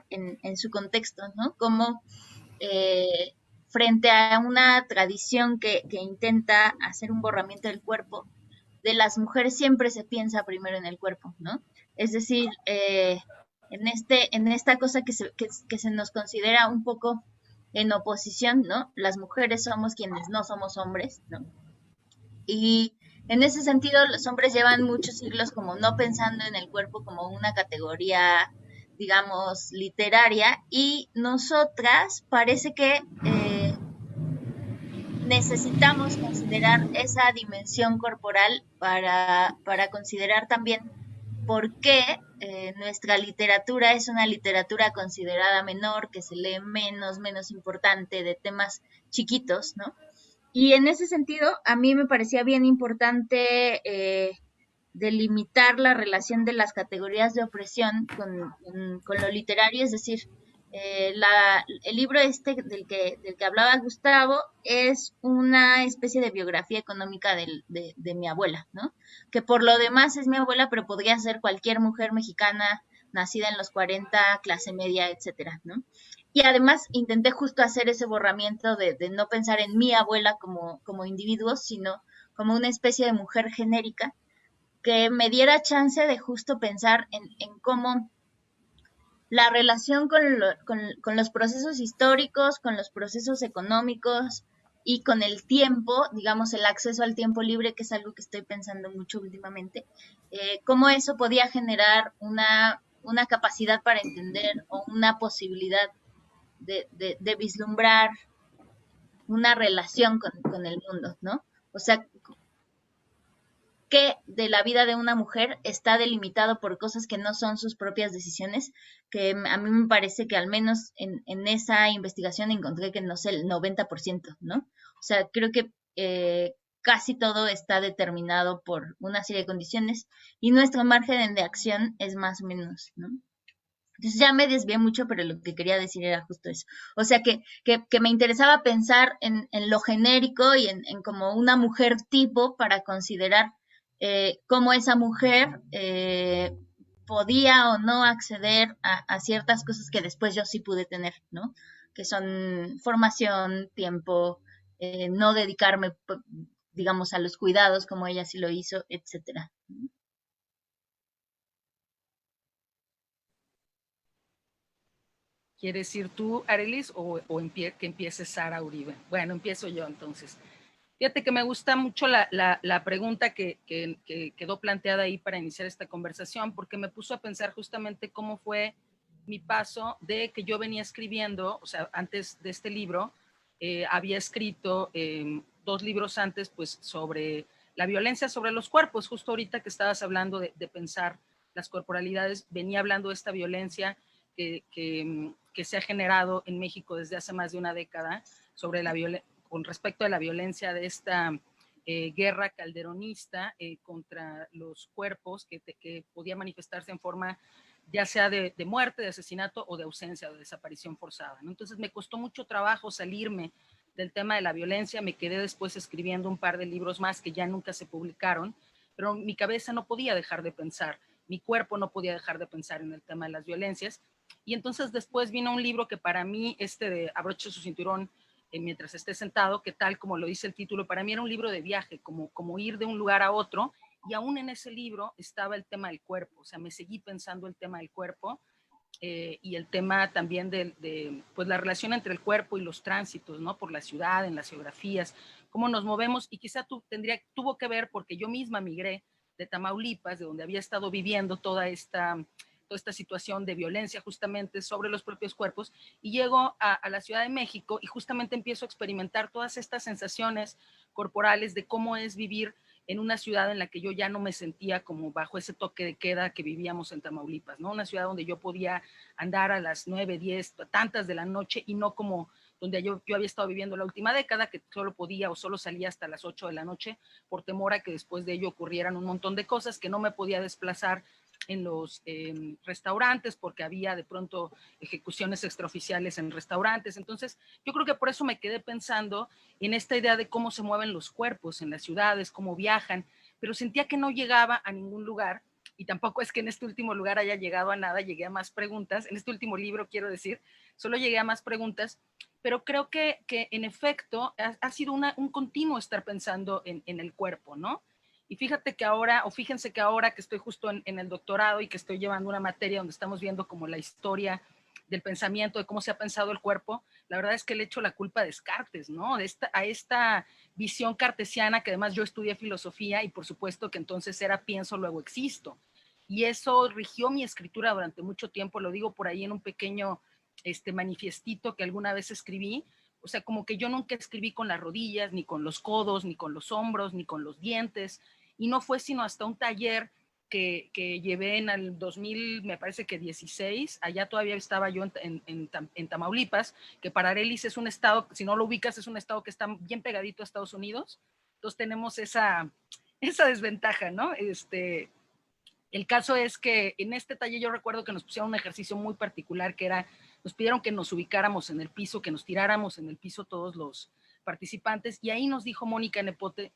en su contexto, ¿no? Como frente a una tradición que intenta hacer un borramiento del cuerpo, de las mujeres siempre se piensa primero en el cuerpo, ¿no? Es decir, en esta cosa que se nos considera un poco en oposición, ¿no? Las mujeres somos quienes no somos hombres, ¿no? Y en ese sentido, los hombres llevan muchos siglos como no pensando en el cuerpo como una categoría, digamos, literaria, y nosotras parece que necesitamos considerar esa dimensión corporal para considerar también por qué nuestra literatura es una literatura considerada menor, que se lee menos importante, de temas chiquitos, ¿no? Y en ese sentido, a mí me parecía bien importante delimitar la relación de las categorías de opresión con lo literario, es decir, el libro este del que hablaba Gustavo es una especie de biografía económica de mi abuela, ¿no? Que por lo demás es mi abuela, pero podría ser cualquier mujer mexicana nacida en los 40, clase media, etcétera, ¿no? Y además intenté justo hacer ese borramiento de no pensar en mi abuela como individuo, sino como una especie de mujer genérica que me diera chance de justo pensar en cómo la relación con los procesos históricos, con los procesos económicos y con el tiempo, digamos, el acceso al tiempo libre, que es algo que estoy pensando mucho últimamente, cómo eso podía generar una capacidad para entender o una posibilidad de vislumbrar una relación con el mundo, ¿no? O sea, que de la vida de una mujer está delimitado por cosas que no son sus propias decisiones, que a mí me parece que al menos en esa investigación encontré que no sé, el 90%, ¿no? O sea, creo que casi todo está determinado por una serie de condiciones y nuestro margen de acción es más o menos, ¿no? Entonces ya me desvié mucho, pero lo que quería decir era justo eso. O sea, que me interesaba pensar en lo genérico y en como una mujer tipo para considerar cómo esa mujer podía o no acceder a ciertas cosas que después yo sí pude tener, ¿no? Que son formación, tiempo, no dedicarme, digamos, a los cuidados como ella sí lo hizo, etcétera. ¿Quieres ir tú, Arelis, que empiece Sara Uribe? Bueno, empiezo yo entonces. Fíjate que me gusta mucho la pregunta que quedó planteada ahí para iniciar esta conversación, porque me puso a pensar justamente cómo fue mi paso de que yo venía escribiendo, o sea, antes de este libro, había escrito 2 libros antes, pues, sobre la violencia sobre los cuerpos. Justo ahorita que estabas hablando de pensar las corporalidades, venía hablando de esta violencia que se ha generado en México desde hace más de una década sobre con respecto a la violencia de esta guerra calderonista contra los cuerpos que podía manifestarse en forma ya sea de muerte, de asesinato o de ausencia o de desaparición forzada, ¿no? Entonces me costó mucho trabajo salirme del tema de la violencia, me quedé después escribiendo un par de libros más que ya nunca se publicaron, pero mi cabeza no podía dejar de pensar, mi cuerpo no podía dejar de pensar en el tema de las violencias, y entonces después vino un libro que para mí, de Abroche su cinturón mientras esté sentado, que tal como lo dice el título, para mí era un libro de viaje, como ir de un lugar a otro, y aún en ese libro estaba el tema del cuerpo, o sea, me seguí pensando el tema del cuerpo y el tema también pues la relación entre el cuerpo y los tránsitos, ¿no? Por la ciudad, en las geografías, cómo nos movemos, y quizá tuvo que ver porque yo misma migré de Tamaulipas, de donde había estado viviendo toda esta situación de violencia justamente sobre los propios cuerpos, y llego a la Ciudad de México y justamente empiezo a experimentar todas estas sensaciones corporales de cómo es vivir en una ciudad en la que yo ya no me sentía como bajo ese toque de queda que vivíamos en Tamaulipas, ¿no? Una ciudad donde yo podía andar a las 9, 10, tantas de la noche, y no como donde yo había estado viviendo la última década, que solo podía o solo salía hasta las 8 de la noche por temor a que después de ello ocurrieran un montón de cosas, que no me podía desplazar en los restaurantes porque había de pronto ejecuciones extraoficiales en restaurantes. Entonces yo creo que por eso me quedé pensando en esta idea de cómo se mueven los cuerpos en las ciudades, cómo viajan, pero sentía que no llegaba a ningún lugar y tampoco es que en este último lugar haya llegado a nada, llegué a más preguntas, en este último libro quiero decir, solo llegué a más preguntas, pero creo que en efecto ha sido un continuo estar pensando en el cuerpo, ¿no? Y fíjate que ahora, o fíjense que ahora que estoy justo en el doctorado y que estoy llevando una materia donde estamos viendo como la historia del pensamiento, de cómo se ha pensado el cuerpo, la verdad es que le echo la culpa a Descartes, ¿no? A esta visión cartesiana, que además yo estudié filosofía y por supuesto que entonces era pienso, luego existo. Y eso rigió mi escritura durante mucho tiempo, lo digo por ahí en un pequeño manifiestito que alguna vez escribí. O sea, como que yo nunca escribí con las rodillas, ni con los codos, ni con los hombros, ni con los dientes, y no fue sino hasta un taller que llevé en el 2000, me parece que 16, allá todavía estaba yo en Tamaulipas, que para Arelis es un estado, si no lo ubicas, es un estado que está bien pegadito a Estados Unidos, entonces tenemos esa desventaja, ¿no? El caso es que en este taller yo recuerdo que nos pusieron un ejercicio muy particular que era, nos pidieron que nos ubicáramos en el piso, que nos tiráramos en el piso todos los participantes, y ahí nos dijo Mónica Nepote,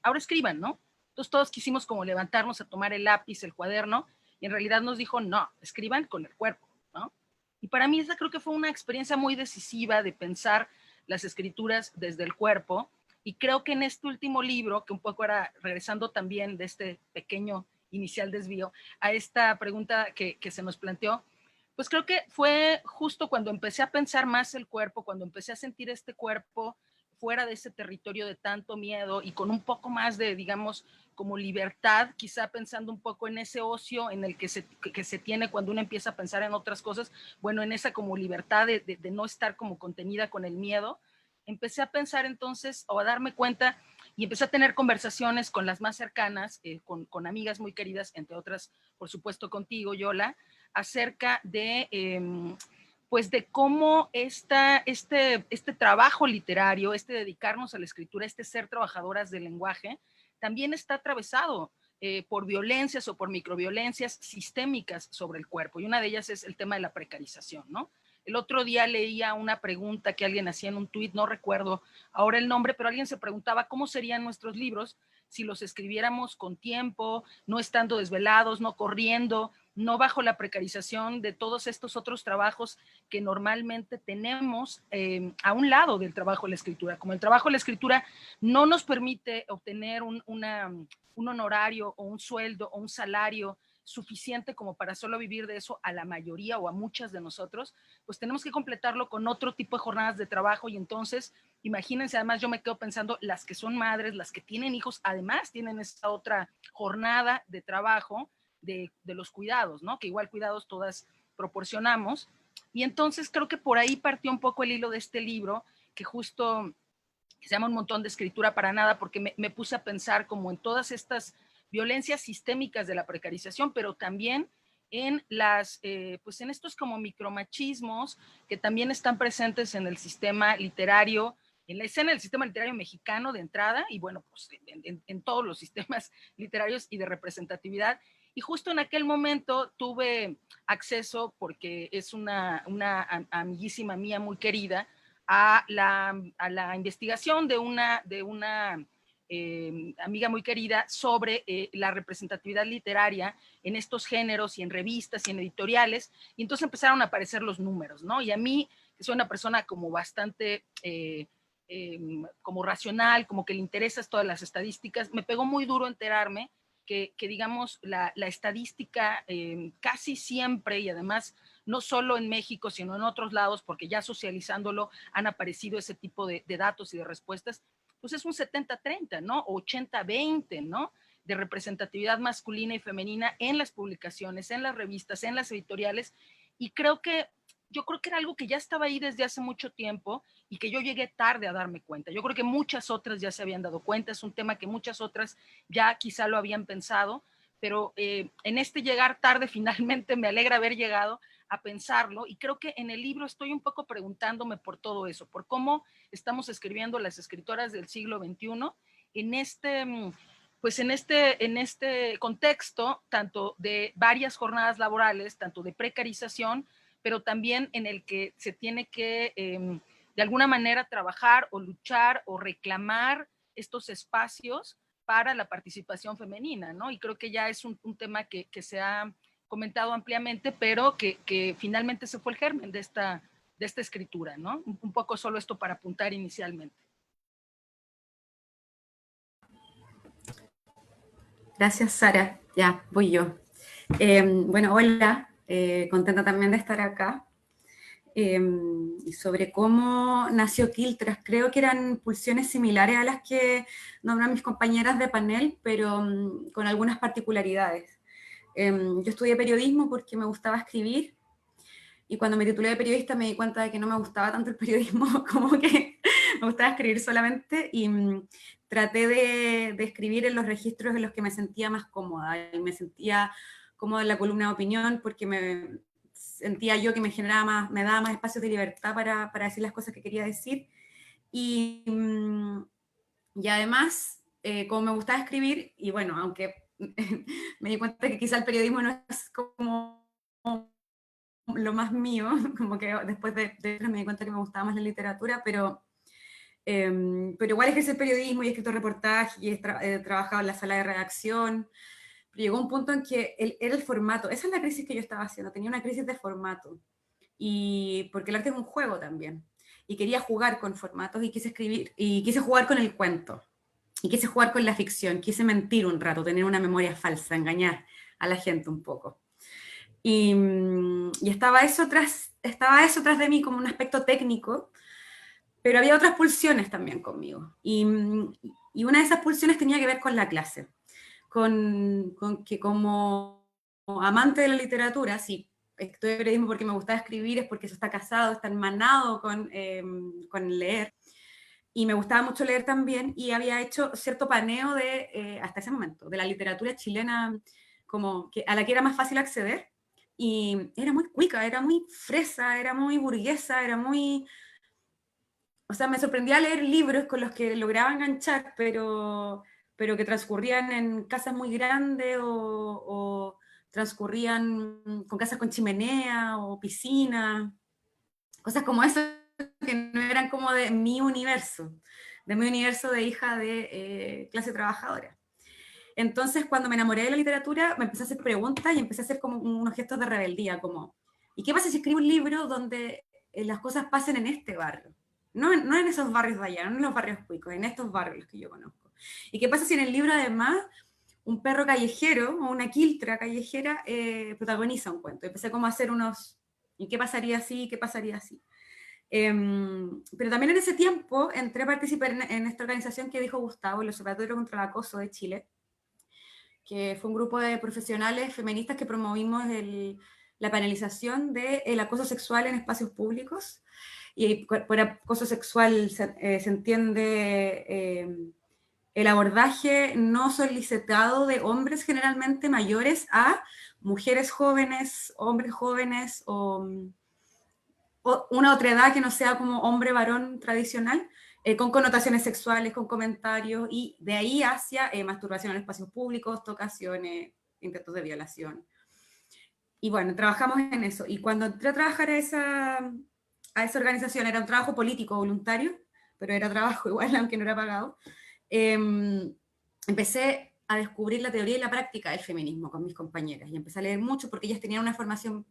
ahora escriban, ¿no? Entonces todos quisimos como levantarnos a tomar el lápiz, el cuaderno, y en realidad nos dijo, no, escriban con el cuerpo, ¿no? Y para mí esa creo que fue una experiencia muy decisiva de pensar las escrituras desde el cuerpo, y creo que en este último libro, que un poco era regresando también de este pequeño inicial desvío a esta pregunta que se nos planteó, pues creo que fue justo cuando empecé a pensar más el cuerpo, cuando empecé a sentir este cuerpo fuera de ese territorio de tanto miedo y con un poco más de, digamos, como libertad, quizá pensando un poco en ese ocio en el que se tiene cuando uno empieza a pensar en otras cosas, bueno, en esa como libertad de no estar como contenida con el miedo, empecé a pensar entonces o a darme cuenta y empecé a tener conversaciones con las más cercanas, con amigas muy queridas, entre otras, por supuesto, contigo, Yola, acerca de, pues de cómo este trabajo literario, dedicarnos a la escritura, ser trabajadoras del lenguaje, también está atravesado por violencias o por microviolencias sistémicas sobre el cuerpo. Y una de ellas es el tema de la precarización, ¿no? El otro día leía una pregunta que alguien hacía en un tuit, no recuerdo ahora el nombre, pero alguien se preguntaba cómo serían nuestros libros si los escribiéramos con tiempo, no estando desvelados, no corriendo, no bajo la precarización de todos estos otros trabajos que normalmente tenemos a un lado del trabajo de la escritura. Como el trabajo de la escritura no nos permite obtener un honorario o un sueldo o un salario suficiente como para solo vivir de eso a la mayoría o a muchas de nosotros, pues tenemos que completarlo con otro tipo de jornadas de trabajo. Y entonces, imagínense, además yo me quedo pensando, las que son madres, las que tienen hijos, además tienen esta otra jornada de trabajo de los cuidados, ¿no? Que igual cuidados todas proporcionamos. Y entonces creo que por ahí partió un poco el hilo de este libro, que justo se llama Un montón de escritura para nada, porque me puse a pensar como en todas estas violencias sistémicas de la precarización, pero también en pues en estos como micromachismos que también están presentes en el sistema literario, en la escena del sistema literario mexicano de entrada, y bueno, pues en todos los sistemas literarios y de representatividad. Y justo en aquel momento tuve acceso, porque es una amiguísima mía muy querida, a la investigación de una amiga muy querida sobre la representatividad literaria en estos géneros y en revistas y en editoriales, y entonces empezaron a aparecer los números, ¿no? Y a mí, que soy una persona como bastante como racional, como que le interesan todas las estadísticas, me pegó muy duro enterarme que digamos, la estadística casi siempre, y además no solo en México, sino en otros lados, porque ya socializándolo han aparecido ese tipo de datos y de respuestas, pues es un 70-30, ¿no? 80-20, ¿no? De representatividad masculina y femenina en las publicaciones, en las revistas, en las editoriales, y yo creo que era algo que ya estaba ahí desde hace mucho tiempo y que yo llegué tarde a darme cuenta. Yo creo que muchas otras ya se habían dado cuenta, es un tema que muchas otras ya quizá lo habían pensado, pero en este llegar tarde finalmente me alegra haber llegado a pensarlo, y creo que en el libro estoy un poco preguntándome por todo eso, por cómo estamos escribiendo las escritoras del siglo XXI en pues en este contexto, tanto de varias jornadas laborales, tanto de precarización, pero también en el que se tiene que de alguna manera trabajar o luchar o reclamar estos espacios para la participación femenina, ¿no? Y creo que ya es un tema que se ha comentado ampliamente, pero que finalmente se fue el germen de esta escritura, ¿no? Un poco solo esto para apuntar inicialmente. Gracias, Sara. Ya, voy yo. Bueno, hola, contenta también de estar acá. Y sobre cómo nació Quiltras, creo que eran pulsiones similares a las que nombran mis compañeras de panel, pero con algunas particularidades. Yo estudié periodismo porque me gustaba escribir, y cuando me titulé de periodista me di cuenta de que no me gustaba tanto el periodismo, como que me gustaba escribir solamente, y traté de escribir en los registros en los que me sentía más cómoda, y me sentía cómoda en la columna de opinión porque me sentía yo que me generaba más, me daba más espacios de libertad para decir las cosas que quería decir, y, y además, como me gustaba escribir, y bueno, aunque me di cuenta que quizá el periodismo no es como lo más mío, como que después me di cuenta que me gustaba más la literatura, pero igual ejercí el periodismo y he escrito reportajes y he trabajado en la sala de redacción, pero llegó un punto en que era el formato, esa es la crisis que yo estaba haciendo, tenía una crisis de formato, y porque el arte es un juego también, y quería jugar con formatos y quise escribir, y quise jugar con el cuento, y quise jugar con la ficción, quise mentir un rato, tener una memoria falsa, engañar a la gente un poco. Y estaba eso tras de mí como un aspecto técnico, pero había otras pulsiones también conmigo. Y una de esas pulsiones tenía que ver con la clase, con que como amante de la literatura, sí, estudié periodismo porque me gustaba escribir, es porque eso está casado, está hermanado con leer, y me gustaba mucho leer también, y había hecho cierto paneo hasta ese momento, de la literatura chilena, como que, a la que era más fácil acceder, y era muy cuica, era muy fresa, era muy burguesa, era muy... O sea, me sorprendía leer libros con los que lograba enganchar, pero que transcurrían en casas muy grandes o transcurrían con casas con chimenea o piscina, cosas como eso que no eran como de mi universo de hija de clase trabajadora. Entonces, cuando me enamoré de la literatura, me empecé a hacer preguntas y empecé a hacer como unos gestos de rebeldía, como, ¿y qué pasa si escribo un libro donde las cosas pasen en este barrio? No en esos barrios de allá, no en los barrios cuicos, en estos barrios que yo conozco. ¿Y qué pasa si en el libro, además, un perro callejero o una quiltra callejera protagoniza un cuento? Empecé como a hacer unos, ¿y qué pasaría así? ¿Qué pasaría así? Pero también en ese tiempo entré a participar en esta organización que dijo Gustavo, el Observatorio contra el Acoso de Chile, que fue un grupo de profesionales feministas que promovimos la penalización del acoso sexual en espacios públicos. Y por acoso sexual se entiende el abordaje no solicitado de hombres generalmente mayores a mujeres jóvenes, hombres jóvenes o una otra edad que no sea como hombre-varón tradicional, con connotaciones sexuales, con comentarios, y de ahí hacia masturbación en espacios públicos, tocaciones, intentos de violación. Y bueno, trabajamos en eso. Y cuando entré a trabajar a esa organización, era un trabajo político voluntario, pero era trabajo igual, aunque no era pagado, empecé a descubrir la teoría y la práctica del feminismo con mis compañeras, y empecé a leer mucho porque ellas tenían una formación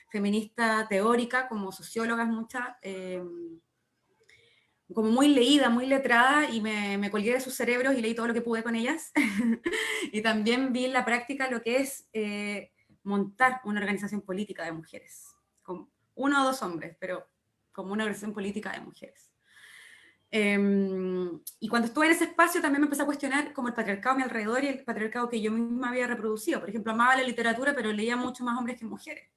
feminista teórica, como sociólogas muchas, como muy leída, muy letrada, y me colgué de sus cerebros y leí todo lo que pude con ellas. Y también vi en la práctica lo que es montar una organización política de mujeres, con uno o dos hombres, pero como una organización política de mujeres. Y cuando estuve en ese espacio también me empecé a cuestionar como el patriarcado a mi alrededor y el patriarcado que yo misma había reproducido. Por ejemplo, amaba la literatura, pero leía mucho más hombres que mujeres.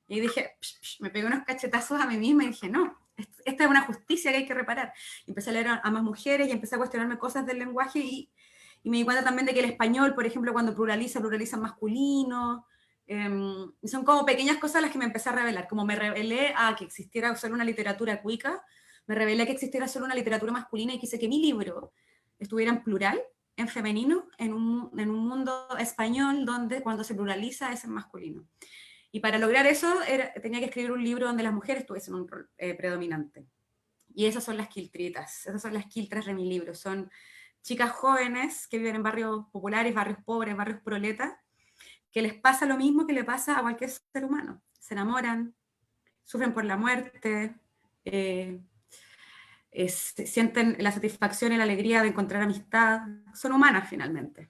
Y dije, me pegué unos cachetazos a mí misma y dije, no, esta es una justicia que hay que reparar. Y empecé a leer a más mujeres y empecé a cuestionarme cosas del lenguaje, y me di cuenta también de que el español, por ejemplo, cuando pluraliza en masculino. Son como pequeñas cosas las que me empecé a revelar, como me revelé a que existiera solo una literatura cuica, me revelé a que existiera solo una literatura masculina, y quise que mi libro estuviera en plural, en femenino, en un mundo español donde cuando se pluraliza es en masculino. Y para lograr eso tenía que escribir un libro donde las mujeres tuviesen un rol predominante. Y esas son las quiltritas, esas son las quiltras de mi libro. Son chicas jóvenes que viven en barrios populares, barrios pobres, barrios proletas, que les pasa lo mismo que le pasa a cualquier ser humano. Se enamoran, sufren por la muerte, sienten la satisfacción y la alegría de encontrar amistad, son humanas finalmente.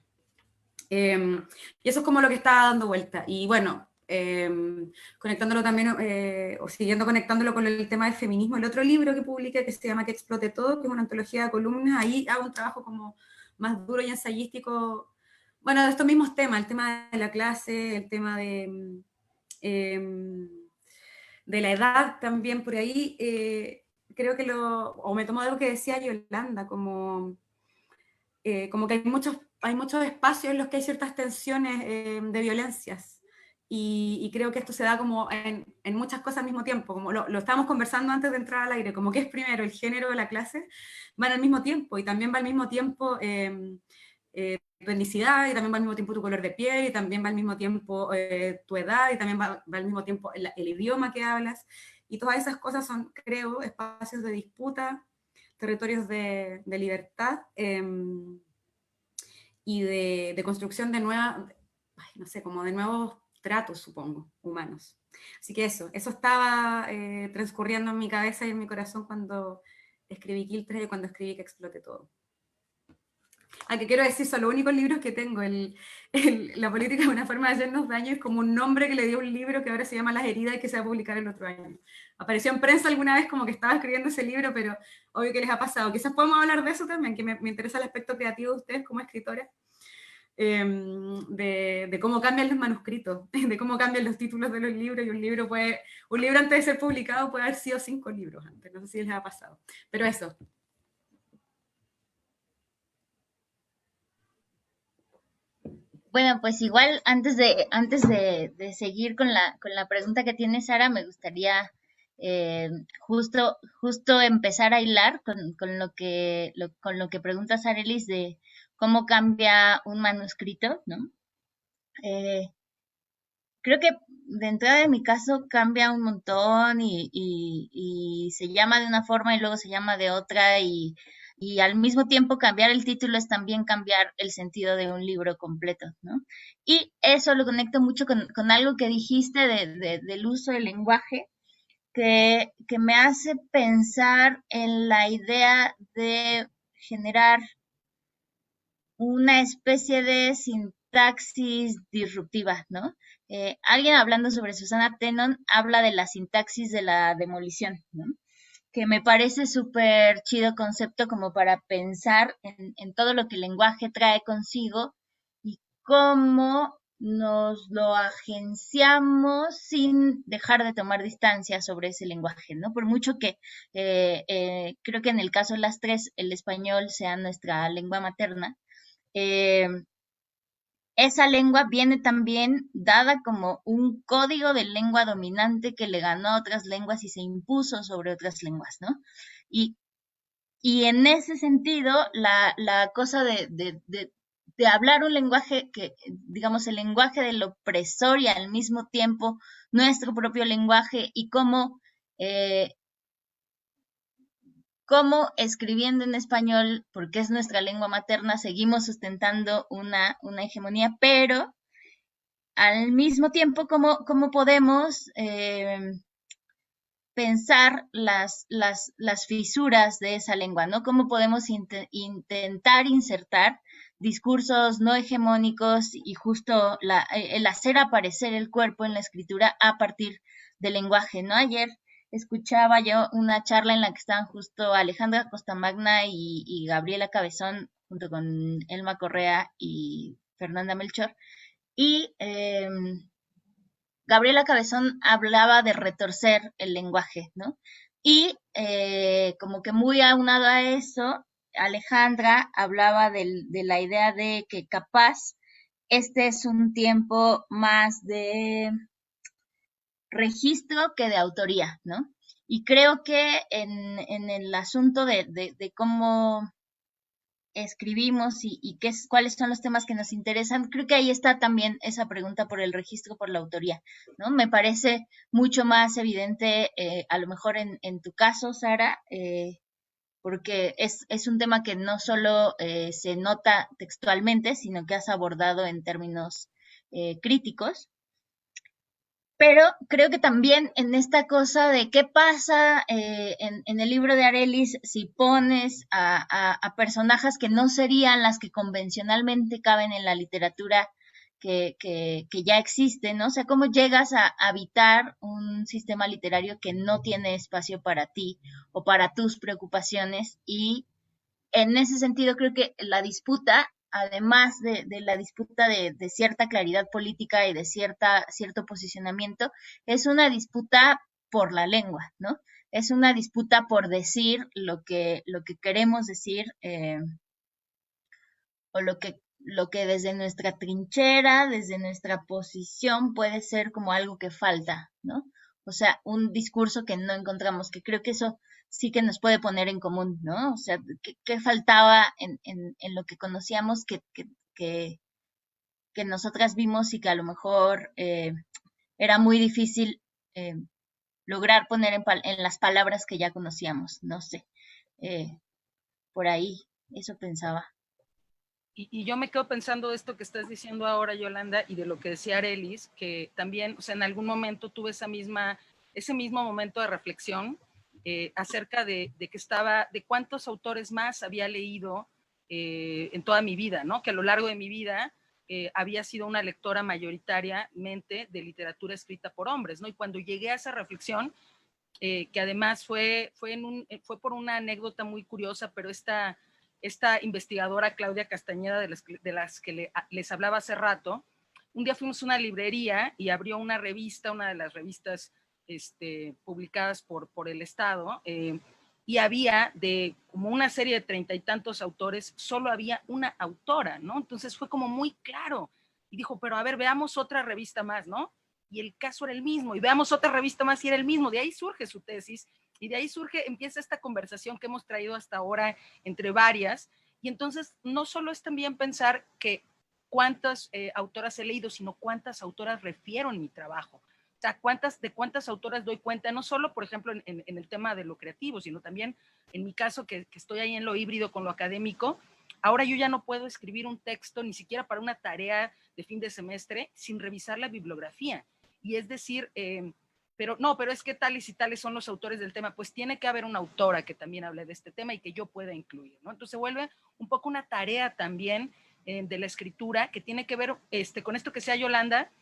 Y eso es como lo que está dando vuelta. Y bueno, conectándolo también, o siguiendo conectándolo con el tema del feminismo, el otro libro que publiqué que se llama Que explote todo, que es una antología de columnas, ahí hago un trabajo como más duro y ensayístico, bueno, de estos mismos temas, el tema de la clase, el tema de la edad también por ahí, creo que o me tomo de algo que decía Yolanda, como que hay muchos espacios en los que hay ciertas tensiones de violencias. Y creo que esto se da como en muchas cosas al mismo tiempo, como lo estábamos conversando antes de entrar al aire, como que es primero el género de la clase, van al mismo tiempo, y también va al mismo tiempo tu etnicidad, y también va al mismo tiempo tu color de piel, y también va al mismo tiempo tu edad, y también va al mismo tiempo el idioma que hablas, y todas esas cosas son, creo, espacios de disputa, territorios de libertad, y de construcción de nuevas, no sé, como de nuevos tratos, supongo, humanos. Así que eso estaba transcurriendo en mi cabeza y en mi corazón cuando escribí Quiltres y cuando escribí Que explote todo. Que quiero decir, son los únicos libros que tengo. La política es una forma de hacernos daño, es como un nombre que le dio un libro que ahora se llama Las heridas y que se va a publicar el otro año. Apareció en prensa alguna vez como que estaba escribiendo ese libro, pero obvio que les ha pasado. Quizás podemos hablar de eso también, que me interesa el aspecto creativo de ustedes como escritoras, de cómo cambian los manuscritos, de cómo cambian los títulos de los libros, y un libro antes de ser publicado puede haber sido 5 libros antes, no sé si les ha pasado. Pero eso. Bueno, pues igual antes de seguir con la pregunta que tiene Sara, me gustaría justo empezar a hilar con con lo que pregunta Sarelis de cómo cambia un manuscrito, ¿no? Creo que de entrada de mi caso cambia un montón y se llama de una forma y luego se llama de otra, y al mismo tiempo cambiar el título es también cambiar el sentido de un libro completo, ¿no? Y eso lo conecto mucho con algo que dijiste del uso del lenguaje, que me hace pensar en la idea de generar una especie de sintaxis disruptiva, ¿no? Alguien hablando sobre Susana Tenon habla de la sintaxis de la demolición, ¿no? Que me parece súper chido concepto como para pensar en todo lo que el lenguaje trae consigo y cómo nos lo agenciamos sin dejar de tomar distancia sobre ese lenguaje, ¿no? Por mucho que creo que en el caso de las tres el español sea nuestra lengua materna, eh, esa lengua viene también dada como un código de lengua dominante que le ganó a otras lenguas y se impuso sobre otras lenguas, ¿no? Y, y en ese sentido, la cosa de hablar un lenguaje que, digamos, el lenguaje del opresor y al mismo tiempo nuestro propio lenguaje, y cómo escribiendo en español, porque es nuestra lengua materna, seguimos sustentando una hegemonía, pero al mismo tiempo, cómo podemos pensar las fisuras de esa lengua, ¿no? Cómo podemos intentar insertar discursos no hegemónicos y justo el hacer aparecer el cuerpo en la escritura a partir del lenguaje, ¿no? Ayer escuchaba yo una charla en la que estaban justo Alejandra Costamagna y Gabriela Cabezón, junto con Elma Correa y Fernanda Melchor, y Gabriela Cabezón hablaba de retorcer el lenguaje, ¿no? Y como que muy aunado a eso, Alejandra hablaba de la idea de que capaz este es un tiempo más de registro que de autoría, ¿no? Y creo que en el asunto de cómo escribimos y cuáles son los temas que nos interesan, creo que ahí está también esa pregunta por el registro, por la autoría, ¿no? Me parece mucho más evidente, a lo mejor en tu caso, Sara, porque es un tema que no solo se nota textualmente, sino que has abordado en términos críticos. Pero creo que también en esta cosa de qué pasa en el libro de Arelis si pones a personajes que no serían las que convencionalmente caben en la literatura que ya existe, ¿no? O sea, cómo llegas a habitar un sistema literario que no tiene espacio para ti o para tus preocupaciones, y en ese sentido creo que la disputa, además de la disputa de cierta claridad política y de cierto posicionamiento, es una disputa por la lengua, ¿no? Es una disputa por decir lo que queremos decir, o lo que desde nuestra trinchera, desde nuestra posición puede ser como algo que falta, ¿no? O sea, un discurso que no encontramos, que creo que eso sí que nos puede poner en común, ¿no? O sea, ¿qué faltaba en lo que conocíamos que nosotras vimos y que a lo mejor era muy difícil eh, lograr poner en las palabras que ya conocíamos? No sé, eh, por ahí, eso pensaba. Y yo me quedo pensando de esto que estás diciendo ahora, Yolanda, y de lo que decía Arelis, que también, o sea, en algún momento tuve ese mismo momento de reflexión acerca de que de cuántos autores más había leído en toda mi vida, ¿no? Que a lo largo de mi vida había sido una lectora mayoritariamente de literatura escrita por hombres, ¿no? Y cuando llegué a esa reflexión, que además fue por una anécdota muy curiosa, pero esta investigadora Claudia Castañeda, de las que les hablaba hace rato, un día fuimos a una librería y abrió una revista, una de las revistas publicadas por el Estado, y había de como una serie de 30 y tantos autores, solo había una autora, ¿no? Entonces fue como muy claro. Y dijo, pero a ver, veamos otra revista más, ¿no? Y el caso era el mismo, y veamos otra revista más y era el mismo. De ahí surge su tesis, y de ahí empieza esta conversación que hemos traído hasta ahora entre varias. Y entonces no solo es también pensar que cuántas autoras he leído, sino cuántas autoras refiero en mi trabajo. O sea, de cuántas autoras doy cuenta, no solo, por ejemplo, en el tema de lo creativo, sino también en mi caso, que estoy ahí en lo híbrido con lo académico. Ahora yo ya no puedo escribir un texto, ni siquiera para una tarea de fin de semestre, sin revisar la bibliografía. Y es decir, pero es que tales y tales son los autores del tema, pues tiene que haber una autora que también hable de este tema y que yo pueda incluir, ¿no? Entonces se vuelve un poco una tarea también de la escritura que tiene que ver con esto que sea Yolanda,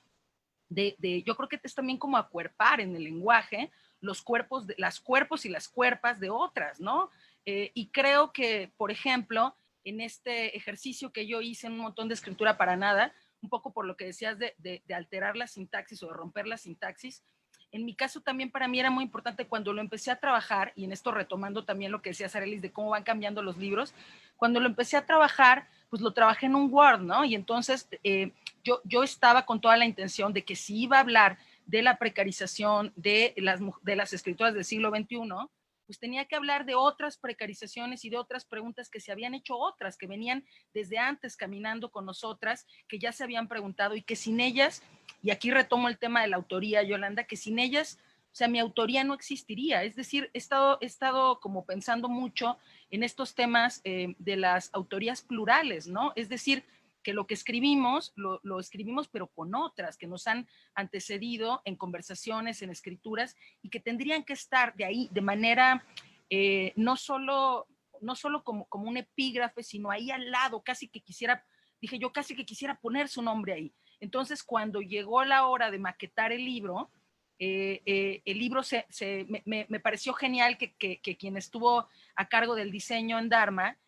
yo creo que es también como acuerpar en el lenguaje los cuerpos, las cuerpos y las cuerpas de otras, ¿no? Y creo que, por ejemplo, en este ejercicio que yo hice en un montón de escritura para nada, un poco por lo que decías de alterar la sintaxis o de romper la sintaxis, en mi caso también para mí era muy importante cuando lo empecé a trabajar, y en esto retomando también lo que decía Arelis de cómo van cambiando los libros, cuando lo empecé a trabajar, pues lo trabajé en un Word, ¿no? Y entonces yo estaba con toda la intención de que si iba a hablar de la precarización de las escritoras del siglo XXI, pues tenía que hablar de otras precarizaciones y de otras preguntas que se habían hecho otras, que venían desde antes caminando con nosotras, que ya se habían preguntado y que sin ellas, y aquí retomo el tema de la autoría, Yolanda, que sin ellas, o sea, mi autoría no existiría. Es decir, he estado como pensando mucho en estos temas de las autorías plurales, ¿no? Es decir, que lo que escribimos, lo escribimos pero con otras que nos han antecedido en conversaciones, en escrituras, y que tendrían que estar de ahí de manera no solo como un epígrafe, sino ahí al lado, casi que quisiera poner su nombre ahí. Entonces, cuando llegó la hora de maquetar el libro me pareció genial que quien estuvo a cargo del diseño en Dharma,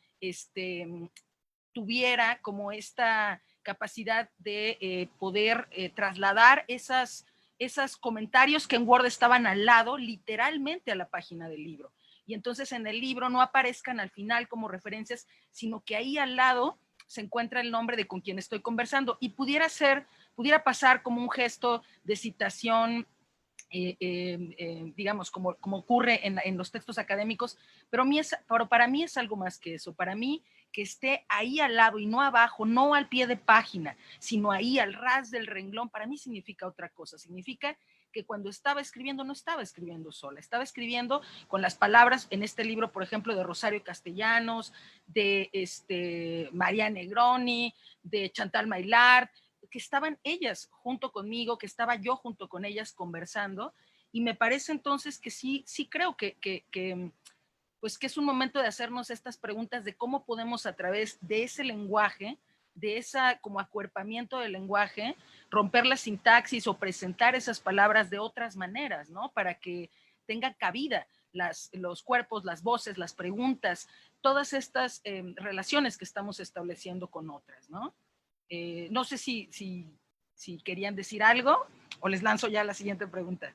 tuviera como esta capacidad de poder trasladar esos comentarios que en Word estaban al lado, literalmente a la página del libro. Y entonces en el libro no aparezcan al final como referencias, sino que ahí al lado se encuentra el nombre de con quien estoy conversando. Y pudiera pasar como un gesto de citación, digamos, como ocurre en los textos académicos, pero para mí es algo más que eso. Para mí, que esté ahí al lado y no abajo, no al pie de página, sino ahí al ras del renglón, para mí significa otra cosa. Significa que cuando estaba escribiendo no estaba escribiendo sola, estaba escribiendo con las palabras, en este libro, por ejemplo, de Rosario Castellanos, de María Negroni, de Chantal Maillard, que estaban ellas junto conmigo, que estaba yo junto con ellas conversando, y me parece entonces que sí creo pues que es un momento de hacernos estas preguntas de cómo podemos a través de ese lenguaje, de esa como acuerpamiento del lenguaje, romper la sintaxis o presentar esas palabras de otras maneras, ¿no? Para que tenga cabida los cuerpos, las voces, las preguntas, todas estas relaciones que estamos estableciendo con otras, ¿no? No sé si querían decir algo o les lanzo ya la siguiente pregunta.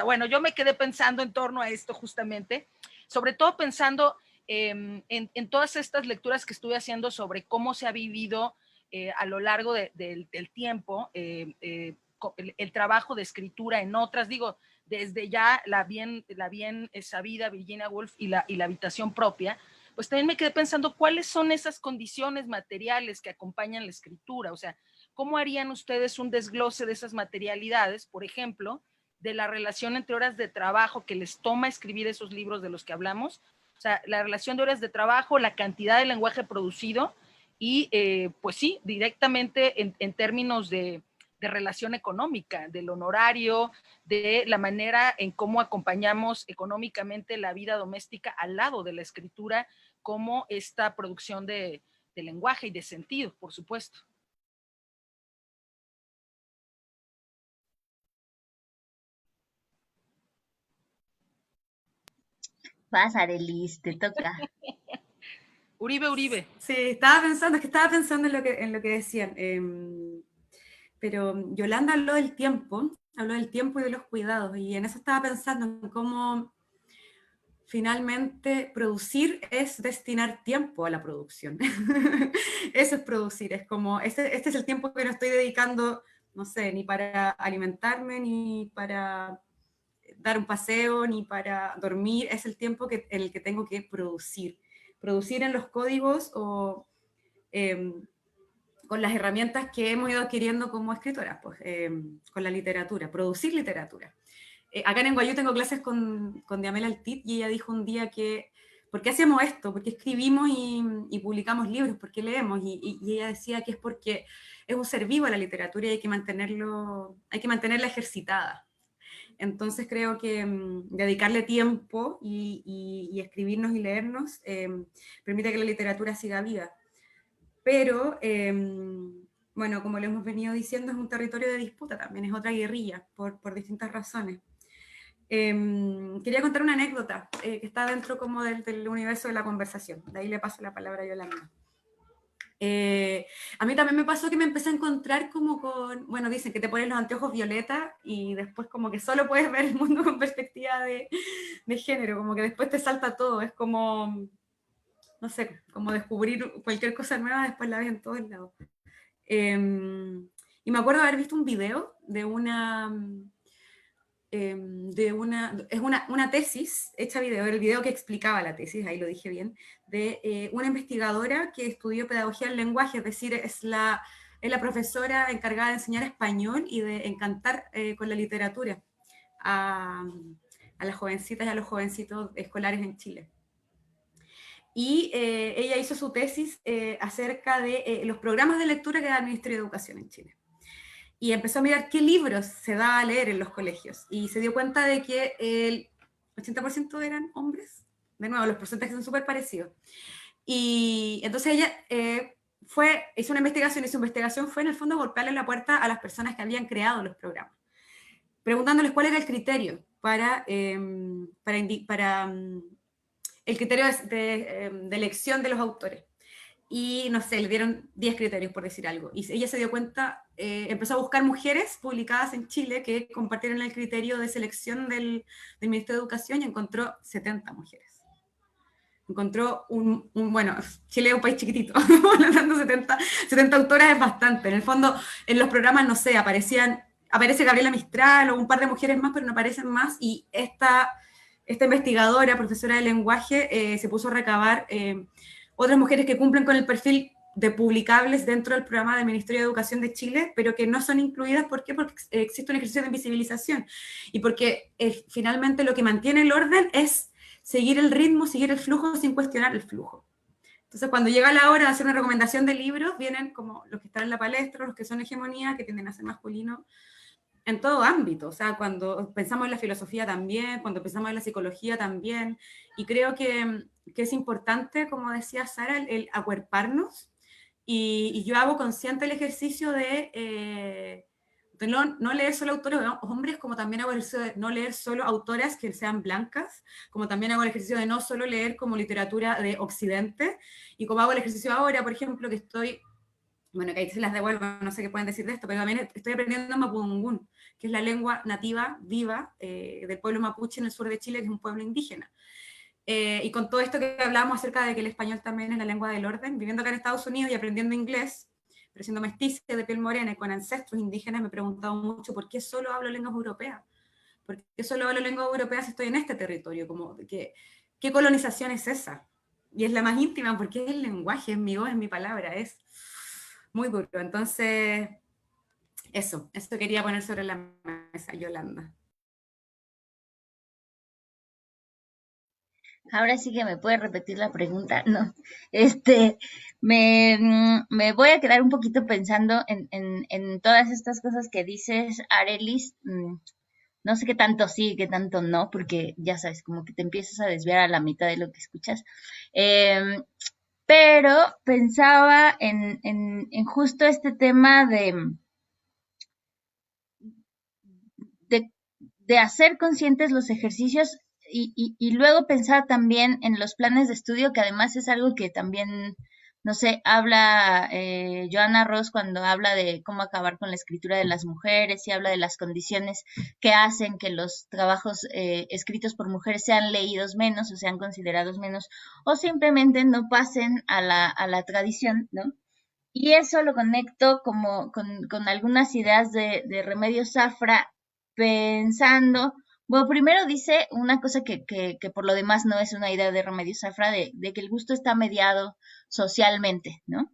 Bueno, yo me quedé pensando en torno a esto justamente, sobre todo pensando en todas estas lecturas que estuve haciendo sobre cómo se ha vivido a lo largo del tiempo el trabajo de escritura en otras, digo, desde ya la bien sabida Virginia Woolf y la habitación propia, pues también me quedé pensando cuáles son esas condiciones materiales que acompañan la escritura, o sea, ¿cómo harían ustedes un desglose de esas materialidades, por ejemplo, de la relación entre horas de trabajo que les toma escribir esos libros de los que hablamos? O sea, la relación de horas de trabajo, la cantidad de lenguaje producido y, pues sí, directamente en términos de relación económica, del honorario, de la manera en cómo acompañamos económicamente la vida doméstica al lado de la escritura, como esta producción de lenguaje y de sentido, por supuesto. Vas, Arelis, te toca. Uribe. Sí, estaba pensando en lo que decían. Pero Yolanda habló del tiempo y de los cuidados, y en eso estaba pensando, en cómo finalmente producir es destinar tiempo a la producción. Eso es producir, es como, este es el tiempo que no estoy dedicando, no sé, ni para alimentarme, ni para dar un paseo, ni para dormir, es el tiempo en el que tengo que producir en los códigos o con las herramientas que hemos ido adquiriendo como escritoras, pues, con la literatura, producir literatura. Acá en Guayú tengo clases con Diamela Altit, y ella dijo un día que, ¿por qué hacemos esto? ¿Por qué escribimos y publicamos libros? ¿Por qué leemos? Y ella decía que es porque es un ser vivo la literatura y hay que mantenerla ejercitada. Entonces creo que dedicarle tiempo y escribirnos y leernos permite que la literatura siga viva. Pero, bueno, como lo hemos venido diciendo, es un territorio de disputa también, es otra guerrilla, por distintas razones. Quería contar una anécdota que está dentro como del universo de la conversación. De ahí le paso la palabra a Yolanda. A mí también me pasó que me empecé a encontrar como bueno, dicen que te pones los anteojos violeta y después como que solo puedes ver el mundo con perspectiva de género, como que después te salta todo, es como, no sé, como descubrir cualquier cosa nueva, después la ves en todos lados. Y me acuerdo haber visto un video de una tesis hecha video, el video que explicaba la tesis, ahí lo dije bien, de una investigadora que estudió pedagogía del lenguaje, es decir, es la profesora encargada de enseñar español y de encantar con la literatura a las jovencitas y a los jovencitos escolares en Chile. Y ella hizo su tesis acerca de los programas de lectura que da el Ministerio de Educación en Chile. Y empezó a mirar qué libros se da a leer en los colegios. Y se dio cuenta de que el 80% eran hombres. De nuevo, los porcentajes son súper parecidos. Y entonces ella hizo una investigación, y su investigación fue en el fondo golpearle la puerta a las personas que habían creado los programas, preguntándoles cuál era el criterio para el criterio de elección de los autores. Y no sé, le dieron 10 criterios, por decir algo. Y ella se dio cuenta, empezó a buscar mujeres publicadas en Chile que compartieran el criterio de selección del Ministerio de Educación, y encontró 70 mujeres. Encontró bueno, Chile es un país chiquitito, 70 autoras es bastante. En el fondo, en los programas, no sé, aparece Gabriela Mistral o un par de mujeres más, pero no aparecen más, y esta investigadora, profesora de lenguaje, se puso a recabar otras mujeres que cumplen con el perfil de publicables dentro del programa del Ministerio de Educación de Chile, pero que no son incluidas. ¿Por qué? Porque existe un ejercicio de invisibilización y porque finalmente lo que mantiene el orden es seguir el ritmo, seguir el flujo sin cuestionar el flujo. Entonces, cuando llega la hora de hacer una recomendación de libros, vienen como los que están en la palestra, los que son hegemonía, que tienden a ser masculinos en todo ámbito. O sea, cuando pensamos en la filosofía también, cuando pensamos en la psicología también, y creo que es importante, como decía Sara, el acuerparnos, y yo hago consciente el ejercicio de no leer solo autores hombres, como también hago el ejercicio de no leer solo autoras que sean blancas, como también hago el ejercicio de no solo leer como literatura de Occidente, y como hago el ejercicio ahora, por ejemplo, que estoy, bueno, que ahí se las devuelvo, no sé qué pueden decir de esto, pero también estoy aprendiendo mapudungún, que es la lengua nativa, viva, del pueblo mapuche en el sur de Chile, que es un pueblo indígena. Y con todo esto que hablamos acerca de que el español también es la lengua del orden, viviendo acá en Estados Unidos y aprendiendo inglés, pero siendo mestiza de piel morena y con ancestros indígenas, me he preguntado mucho por qué solo hablo lenguas europeas. ¿Por qué solo hablo lenguas europeas si estoy en este territorio? Como ¿qué colonización es esa? Y es la más íntima porque es el lenguaje, es mi voz, es mi palabra, es muy duro. Entonces, eso quería poner sobre la mesa, Yolanda. Ahora sí que me puede repetir la pregunta, no. Me voy a quedar un poquito pensando en todas estas cosas que dices, Arelis. No sé qué tanto sí, qué tanto no, porque ya sabes, como que te empiezas a desviar a la mitad de lo que escuchas. Em, pero pensaba en justo este tema de, de hacer conscientes los ejercicios y luego pensar también en los planes de estudio, que además es algo que también, no sé, habla Joana Ross cuando habla de cómo acabar con la escritura de las mujeres y habla de las condiciones que hacen que los trabajos escritos por mujeres sean leídos menos o sean considerados menos o simplemente no pasen a la tradición, ¿no? Y eso lo conecto como con algunas ideas de Remedios Zafra, pensando, bueno, primero dice una cosa que por lo demás no es una idea de Remedios Zafra, de que el gusto está mediado socialmente, ¿no?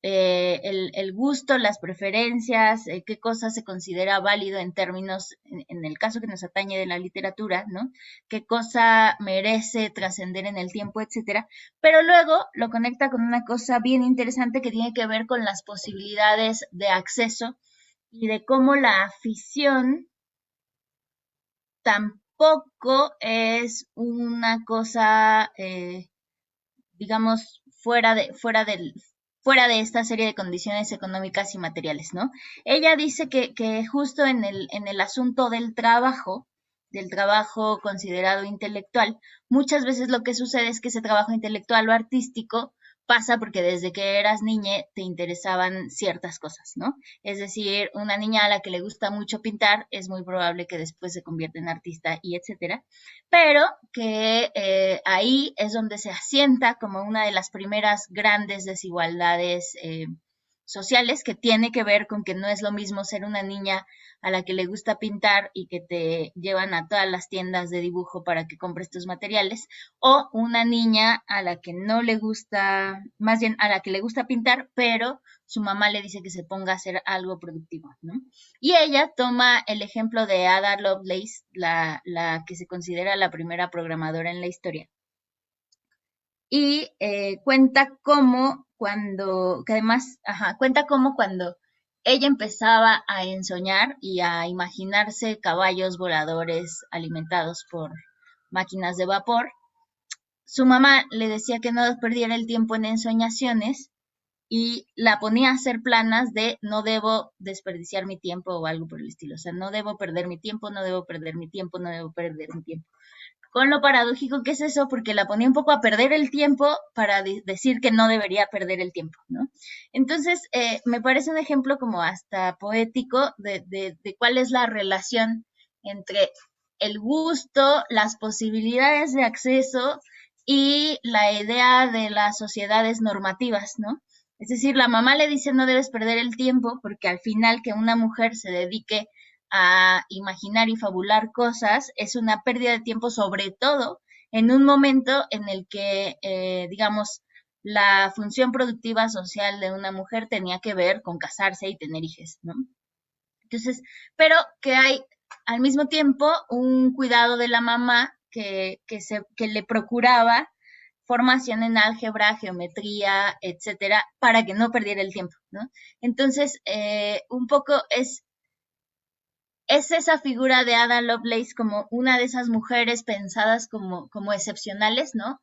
El gusto, las preferencias, qué cosa se considera válido en términos, en el caso que nos atañe de la literatura, ¿no? Qué cosa merece trascender en el tiempo, etcétera. Pero luego lo conecta con una cosa bien interesante que tiene que ver con las posibilidades de acceso y de cómo la afición tampoco es una cosa, digamos, fuera de esta serie de condiciones económicas y materiales, ¿no? Ella dice que justo en el asunto del trabajo considerado intelectual, muchas veces lo que sucede es que ese trabajo intelectual o artístico pasa porque desde que eras niña te interesaban ciertas cosas, ¿no? Es decir, una niña a la que le gusta mucho pintar es muy probable que después se convierta en artista y etcétera, pero que ahí es donde se asienta como una de las primeras grandes desigualdades sociales que tiene que ver con que no es lo mismo ser una niña a la que le gusta pintar y que te llevan a todas las tiendas de dibujo para que compres tus materiales, o una niña a la que no le gusta, más bien a la que le gusta pintar, pero su mamá le dice que se ponga a hacer algo productivo, ¿no? Y ella toma el ejemplo de Ada Lovelace, la que se considera la primera programadora en la historia, y cuenta cómo cuando, que además, ajá, cuenta cómo cuando ella empezaba a ensoñar y a imaginarse caballos voladores alimentados por máquinas de vapor, su mamá le decía que no perdiera el tiempo en ensoñaciones y la ponía a hacer planas de no debo desperdiciar mi tiempo o algo por el estilo. O sea, no debo perder mi tiempo, no debo perder mi tiempo, no debo perder mi tiempo. Con lo paradójico que es eso, porque la ponía un poco a perder el tiempo para decir que no debería perder el tiempo, ¿no? Entonces, me parece un ejemplo como hasta poético de cuál es la relación entre el gusto, las posibilidades de acceso y la idea de las sociedades normativas, ¿no? Es decir, la mamá le dice no debes perder el tiempo porque al final que una mujer se dedique a imaginar y fabular cosas es una pérdida de tiempo, sobre todo en un momento en el que, digamos, la función productiva social de una mujer tenía que ver con casarse y tener hijos, ¿no? Entonces, pero que hay al mismo tiempo un cuidado de la mamá que le procuraba formación en álgebra, geometría, etcétera, para que no perdiera el tiempo, ¿no? Entonces, un poco es esa figura de Ada Lovelace como una de esas mujeres pensadas como excepcionales, ¿no?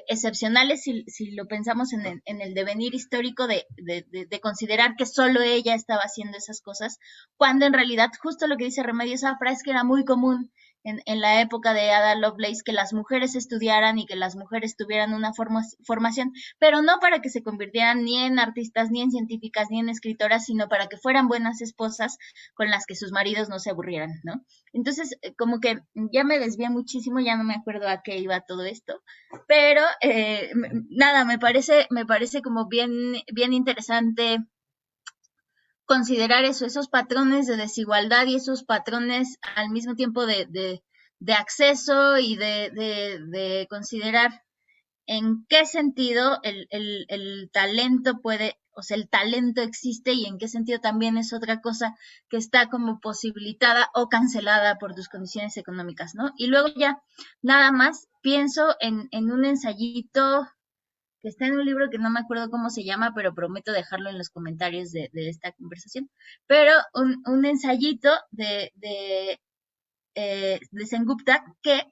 Excepcionales si lo pensamos en el devenir histórico de considerar que solo ella estaba haciendo esas cosas, cuando en realidad justo lo que dice Remedios Zafra es que era muy común en la época de Ada Lovelace que las mujeres estudiaran y que las mujeres tuvieran una formación, pero no para que se convirtieran ni en artistas, ni en científicas, ni en escritoras, sino para que fueran buenas esposas con las que sus maridos no se aburrieran, ¿no? Entonces, como que ya me desvié muchísimo, ya no me acuerdo a qué iba todo esto, pero nada, me parece como bien interesante considerar eso, esos patrones de desigualdad y esos patrones al mismo tiempo de acceso y de considerar en qué sentido el talento puede, o sea, el talento existe y en qué sentido también es otra cosa que está como posibilitada o cancelada por tus condiciones económicas, ¿no? Y luego ya, nada más, pienso en un ensayito que está en un libro que no me acuerdo cómo se llama, pero prometo dejarlo en los comentarios de esta conversación, pero un ensayito de Sengupta que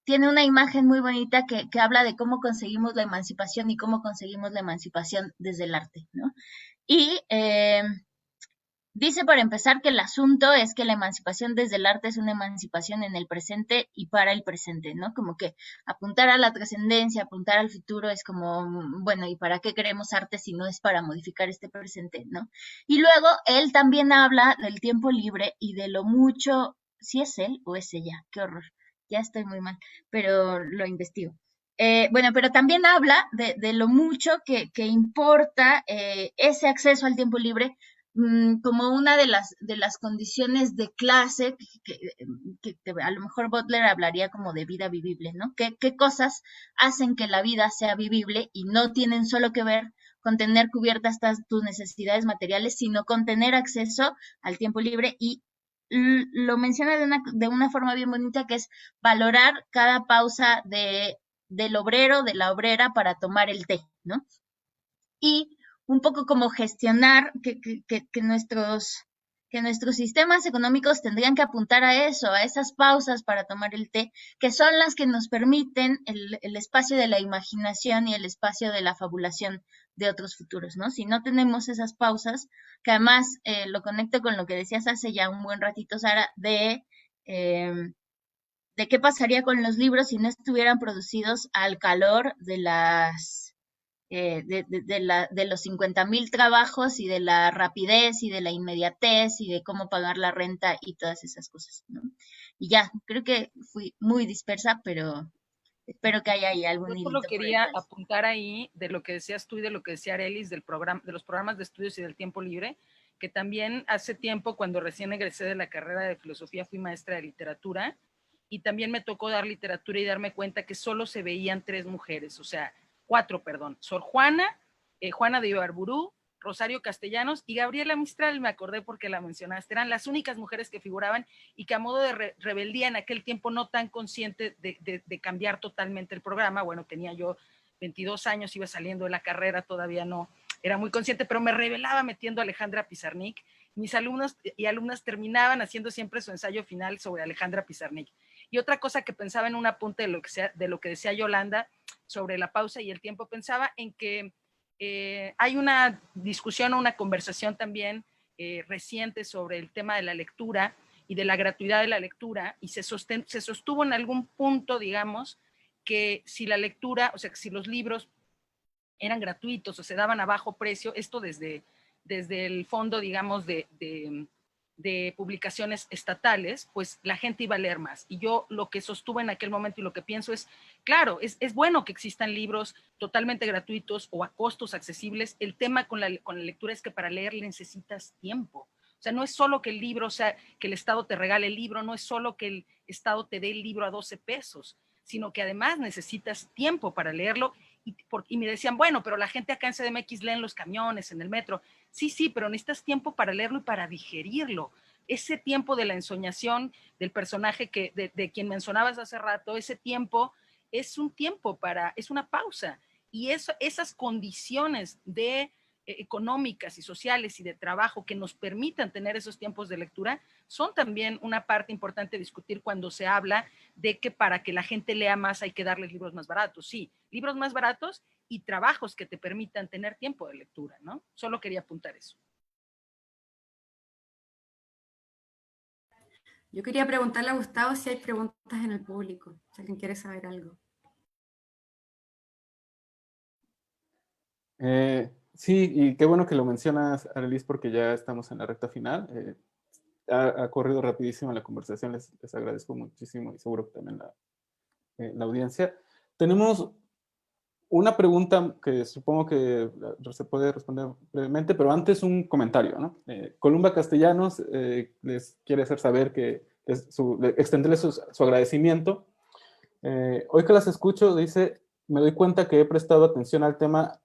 tiene una imagen muy bonita que habla de cómo conseguimos la emancipación y cómo conseguimos la emancipación desde el arte, ¿no? Y dice para empezar que el asunto es que la emancipación desde el arte es una emancipación en el presente y para el presente, ¿no? Como que apuntar a la trascendencia, apuntar al futuro es como, bueno, ¿y para qué queremos arte si no es para modificar este presente, ¿no? Y luego él también habla del tiempo libre y de lo mucho, si es él o es ella, qué horror, ya estoy muy mal, pero lo investigo. Bueno, pero también habla de lo mucho que importa ese acceso al tiempo libre como una de las condiciones de clase que a lo mejor Butler hablaría como de vida vivible, ¿no? ¿Qué cosas hacen que la vida sea vivible y no tienen solo que ver con tener cubiertas tus necesidades materiales, sino con tener acceso al tiempo libre? Y lo menciona de una forma bien bonita, que es valorar cada pausa del obrero, de la obrera para tomar el té, ¿no? Y un poco como gestionar que nuestros sistemas económicos tendrían que apuntar a eso, a esas pausas para tomar el té, que son las que nos permiten el espacio de la imaginación y el espacio de la fabulación de otros futuros, ¿no? Si no tenemos esas pausas, que además lo conecto con lo que decías hace ya un buen ratito, Sara, de qué pasaría con los libros si no estuvieran producidos al calor de los 50,000 trabajos y de la rapidez y de la inmediatez y de cómo pagar la renta y todas esas cosas, ¿no? Y ya, creo que fui muy dispersa, pero espero que haya ahí algún Yo hilito solo por quería detrás. apuntar ahí de lo que decías tú y de lo que decía Arelis del programa, de los programas de estudios y del tiempo libre, que también hace tiempo, cuando recién egresé de la carrera de filosofía, fui maestra de literatura y también me tocó dar literatura y darme cuenta que solo se veían 3 mujeres, o sea, 4, perdón, Sor Juana, Juana de Ibarburú, Rosario Castellanos y Gabriela Mistral, me acordé porque la mencionaste, eran las únicas mujeres que figuraban y que a modo de rebeldía en aquel tiempo no tan consciente de cambiar totalmente el programa, bueno, tenía yo 22 años, iba saliendo de la carrera, todavía no era muy consciente, pero me rebelaba metiendo a Alejandra Pizarnik. Mis alumnos y alumnas terminaban haciendo siempre su ensayo final sobre Alejandra Pizarnik. Y otra cosa que pensaba en un apunte de lo que decía Yolanda sobre la pausa y el tiempo, pensaba en que hay una discusión o una conversación también reciente sobre el tema de la lectura y de la gratuidad de la lectura, y se sostuvo en algún punto, digamos, que si la lectura, o sea, que si los libros eran gratuitos o se daban a bajo precio, esto desde el fondo, digamos, de publicaciones estatales, pues la gente iba a leer más. Y yo lo que sostuve en aquel momento y lo que pienso es, claro, es bueno que existan libros totalmente gratuitos o a costos accesibles. El tema con la lectura es que para leer necesitas tiempo. O sea, no es solo que el libro, o sea, que el Estado te regale el libro, no es solo que el Estado te dé el libro a 12 pesos, sino que además necesitas tiempo para leerlo y me decían, bueno, pero la gente acá en CDMX lee en los camiones, en el metro. Sí, sí, pero necesitas tiempo para leerlo y para digerirlo. Ese tiempo de la ensoñación del personaje de quien mencionabas hace rato, ese tiempo es un tiempo es una pausa. Y esas condiciones económicas y sociales y de trabajo que nos permitan tener esos tiempos de lectura son también una parte importante de discutir cuando se habla de que para que la gente lea más hay que darles libros más baratos. Sí, libros más baratos y trabajos que te permitan tener tiempo de lectura, ¿no? Solo quería apuntar eso. Yo quería preguntarle a Gustavo si hay preguntas en el público, si alguien quiere saber algo. Sí, y qué bueno que lo mencionas, Arelis, porque ya estamos en la recta final. Ha corrido rapidísimo la conversación, les agradezco muchísimo y seguro que también la audiencia. Tenemos una pregunta que supongo que se puede responder brevemente, pero antes un comentario, ¿no? Columba Castellanos les quiere hacer saber que extenderles su agradecimiento. Hoy que las escucho, dice, me doy cuenta que he prestado atención al tema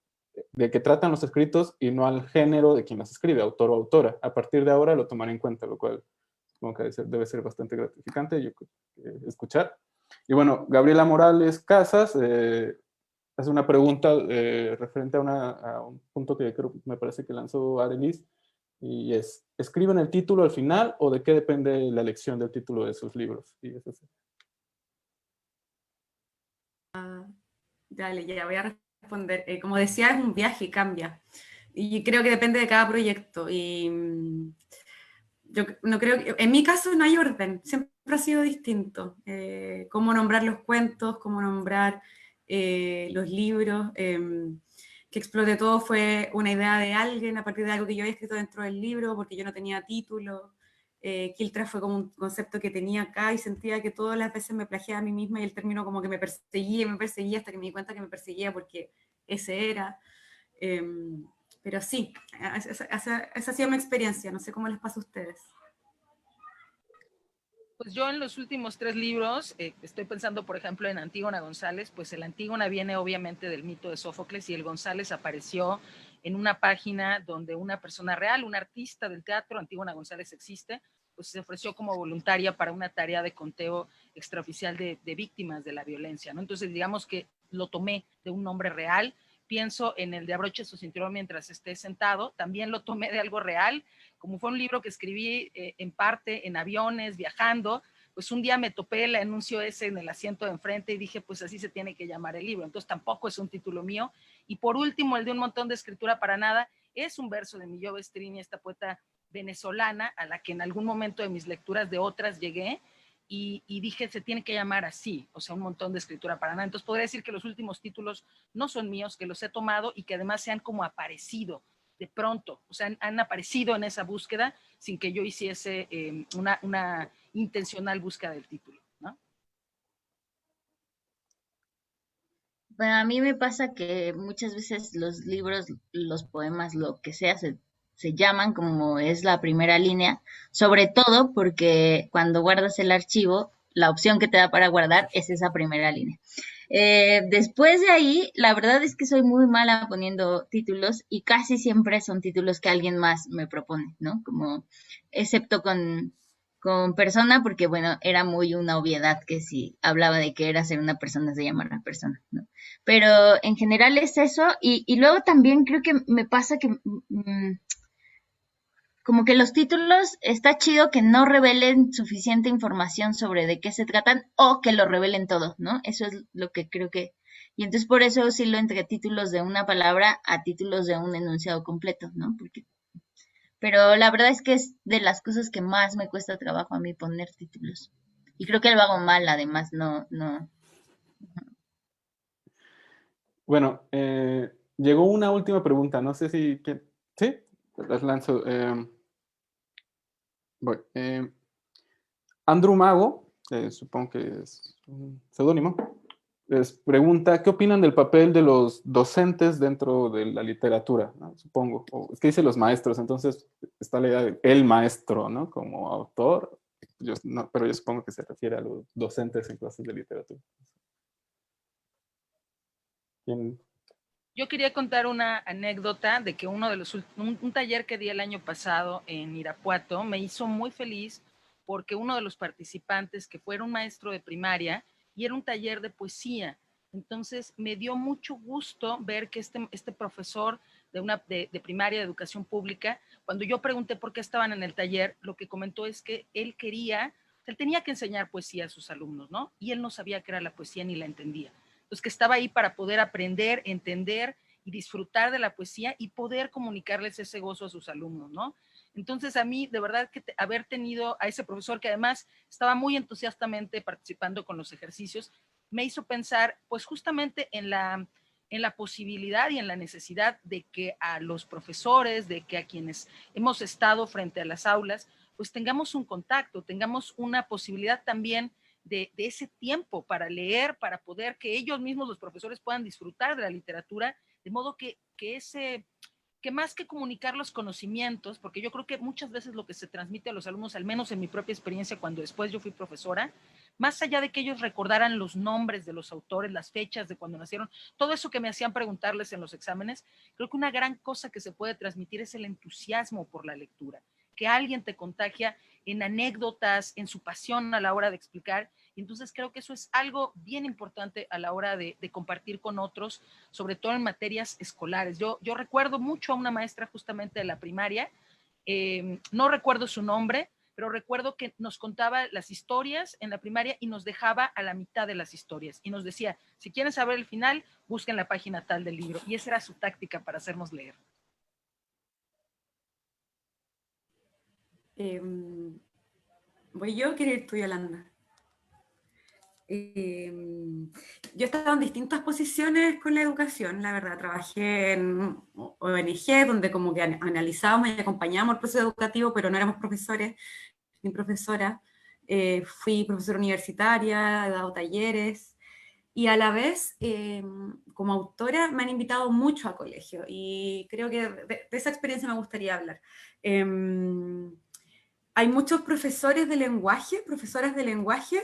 de que tratan los escritos y no al género de quien las escribe, autor o autora. A partir de ahora lo tomaré en cuenta, lo cual supongo que debe ser bastante gratificante escuchar. Y bueno, Gabriela Morales Casas hace una pregunta referente a un punto que me parece que lanzó Arelis, y es, ¿escriben el título al final o de qué depende la elección del título de sus libros? Y es así. Dale, ya voy a responder. Como decía, es un viaje y cambia. Y creo que depende de cada proyecto. Y yo no creo que, en mi caso no hay orden, siempre ha sido distinto. Cómo nombrar los cuentos, cómo nombrar los libros. Que explote todo fue una idea de alguien a partir de algo que yo había escrito dentro del libro, porque yo no tenía título. Kiltra fue como un concepto que tenía acá y sentía que todas las veces me plagiaba a mí misma y el término como que me perseguía hasta que me di cuenta que me perseguía porque ese era. Pero sí, esa ha sido mi experiencia, no sé cómo les pasa a ustedes. Pues yo en los últimos 3 libros, estoy pensando por ejemplo en Antígona González, pues el Antígona viene obviamente del mito de Sófocles y el González apareció en una página donde una persona real, un artista del teatro, Antígona González existe, pues se ofreció como voluntaria para una tarea de conteo extraoficial de víctimas de la violencia, ¿no? Entonces digamos que lo tomé de un nombre real, pienso en el de Abroche su cinturón mientras esté sentado, también lo tomé de algo real, como fue un libro que escribí en parte en aviones, viajando, pues un día me topé el anuncio ese en el asiento de enfrente y dije, pues así se tiene que llamar el libro. Entonces tampoco es un título mío. Y por último, el de Un montón de escritura para nada, es un verso de Milló Strini, esta poeta venezolana, a la que en algún momento de mis lecturas de otras llegué, y dije, se tiene que llamar así, o sea, Un montón de escritura para nada. Entonces podría decir que los últimos títulos no son míos, que los he tomado y que además se han como aparecido de pronto, o sea, han aparecido en esa búsqueda sin que yo hiciese una intencional búsqueda del título, ¿no? Bueno, a mí me pasa que muchas veces los libros, los poemas, lo que sea, se llaman como es la primera línea, sobre todo porque cuando guardas el archivo, la opción que te da para guardar es esa primera línea. Después de ahí, la verdad es que soy muy mala poniendo títulos y casi siempre son títulos que alguien más me propone, ¿no? Como, excepto con persona, porque bueno, era muy una obviedad que si hablaba de que era ser una persona, se llama una persona, ¿no? Pero en general es eso, y luego también creo que me pasa que como que los títulos está chido que no revelen suficiente información sobre de qué se tratan o que lo revelen todo, ¿no? Eso es lo que creo que... Y entonces por eso oscilo entre títulos de una palabra a títulos de un enunciado completo, ¿no? Porque... Pero la verdad es que es de las cosas que más me cuesta trabajo a mí poner títulos. Y creo que lo hago mal, además, no. Bueno, llegó una última pregunta, no sé si... ¿Sí? Las lanzo. Bueno, Andrew Mago, supongo que es un seudónimo, les pregunta, ¿qué opinan del papel de los docentes dentro de la literatura? ¿No? Supongo, o es que dice los maestros, entonces está la idea de el maestro, ¿no? Como autor, pero yo supongo que se refiere a los docentes en clases de literatura. ¿Quién Yo quería contar una anécdota de que un taller que di el año pasado en Irapuato me hizo muy feliz porque uno de los participantes, que fue un maestro de primaria, y era un taller de poesía. Entonces me dio mucho gusto ver que este profesor de primaria de educación pública, cuando yo pregunté por qué estaban en el taller, lo que comentó es que él tenía que enseñar poesía a sus alumnos, ¿no? Y él no sabía qué era la poesía ni la entendía. Entonces, que estaba ahí para poder aprender, entender y disfrutar de la poesía y poder comunicarles ese gozo a sus alumnos, ¿no? Entonces, a mí, de verdad, que haber tenido a ese profesor que además estaba muy entusiastamente participando con los ejercicios, me hizo pensar, pues, justamente en la posibilidad y en la necesidad de que a los profesores, de que a quienes hemos estado frente a las aulas, pues tengamos un contacto, tengamos una posibilidad también de ese tiempo para leer, para poder que ellos mismos, los profesores, puedan disfrutar de la literatura, de modo que más que comunicar los conocimientos, porque yo creo que muchas veces lo que se transmite a los alumnos, al menos en mi propia experiencia cuando después yo fui profesora, más allá de que ellos recordaran los nombres de los autores, las fechas de cuando nacieron, todo eso que me hacían preguntarles en los exámenes, creo que una gran cosa que se puede transmitir es el entusiasmo por la lectura, que alguien te contagia en anécdotas, en su pasión a la hora de explicar. Y entonces creo que eso es algo bien importante a la hora de compartir con otros, sobre todo en materias escolares. Yo recuerdo mucho a una maestra justamente de la primaria, no recuerdo su nombre, pero recuerdo que nos contaba las historias en la primaria y nos dejaba a la mitad de las historias y nos decía, si quieren saber el final, busquen la página tal del libro. Y esa era su táctica para hacernos leer. Voy yo, quiero ir tú, Yolanda. Yo he estado en distintas posiciones con la educación, la verdad. Trabajé en ONG, donde como que analizábamos y acompañábamos el proceso educativo, pero no éramos profesores ni profesoras. Fui profesora universitaria, he dado talleres, y a la vez, como autora, me han invitado mucho a colegio, y creo que de esa experiencia me gustaría hablar. Hay muchos profesores de lenguaje, profesoras de lenguaje,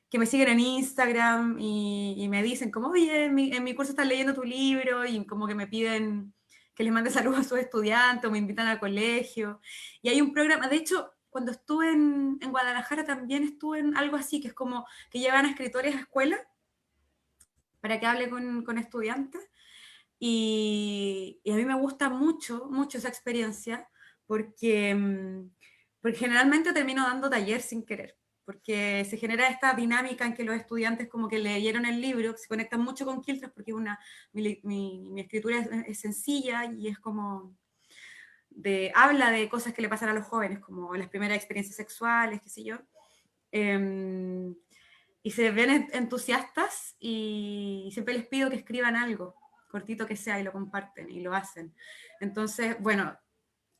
que me siguen en Instagram y me dicen como, oye, en mi curso están leyendo tu libro, y como que me piden que les mande saludos a sus estudiantes, o me invitan al colegio. Y hay un programa, de hecho, cuando estuve en Guadalajara también estuve en algo así, que es como que llevan a escritores a escuela para que hable con estudiantes. Y a mí me gusta mucho, mucho esa experiencia, porque generalmente termino dando taller sin querer, porque se genera esta dinámica en que los estudiantes como que leyeron el libro, se conectan mucho con Quiltros, porque mi escritura es sencilla y es como habla de cosas que le pasan a los jóvenes, como las primeras experiencias sexuales, qué sé yo. Y se ven entusiastas y siempre les pido que escriban algo, cortito que sea, y lo comparten y lo hacen. Entonces, bueno,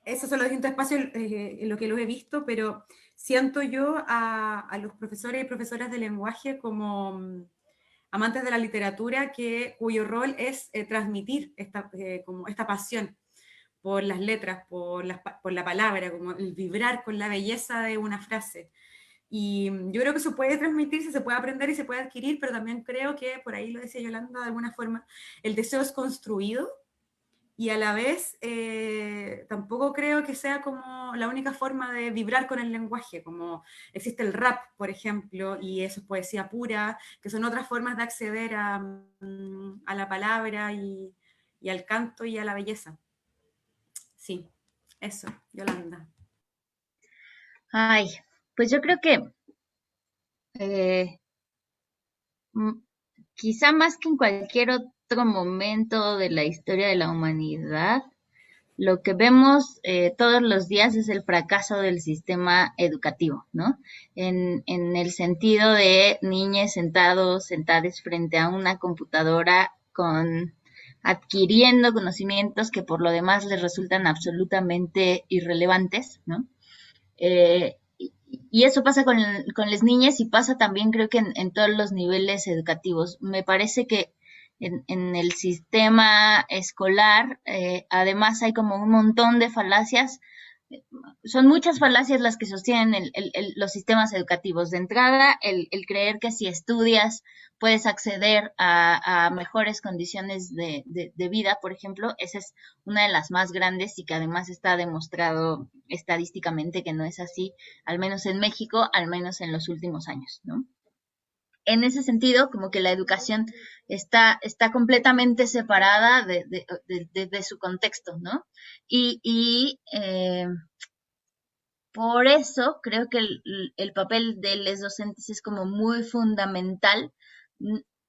esos son los distintos espacios en los que los he visto, pero siento yo a los profesores y profesoras de lenguaje como amantes de la literatura, cuyo rol es transmitir como esta pasión por las letras, por la palabra, como el vibrar con la belleza de una frase. Y yo creo que eso puede transmitirse, se puede aprender y se puede adquirir, pero también creo que, por ahí lo decía Yolanda de alguna forma, el deseo es construido, y a la vez tampoco creo que sea como la única forma de vibrar con el lenguaje, como existe el rap, por ejemplo, y eso es poesía pura, que son otras formas de acceder a la palabra y al canto y a la belleza. Sí, eso, Yolanda. Ay, pues yo creo que quizá más que en cualquier otro momento de la historia de la humanidad, lo que vemos todos los días es el fracaso del sistema educativo, ¿no? En el sentido de niños sentadas frente a una computadora adquiriendo conocimientos que por lo demás les resultan absolutamente irrelevantes, ¿no? Y eso pasa con las niñas, y pasa también creo que en todos los niveles educativos. Me parece que en el sistema escolar además hay como un montón de falacias son muchas falacias las que sostienen los sistemas educativos. De entrada, el creer que si estudias puedes acceder a mejores condiciones de vida, por ejemplo, esa es una de las más grandes y que además está demostrado estadísticamente que no es así, al menos en México, al menos en los últimos años, ¿no? En ese sentido, como que la educación está completamente separada de su contexto, ¿no? Y por eso creo que el papel de los docentes es como muy fundamental,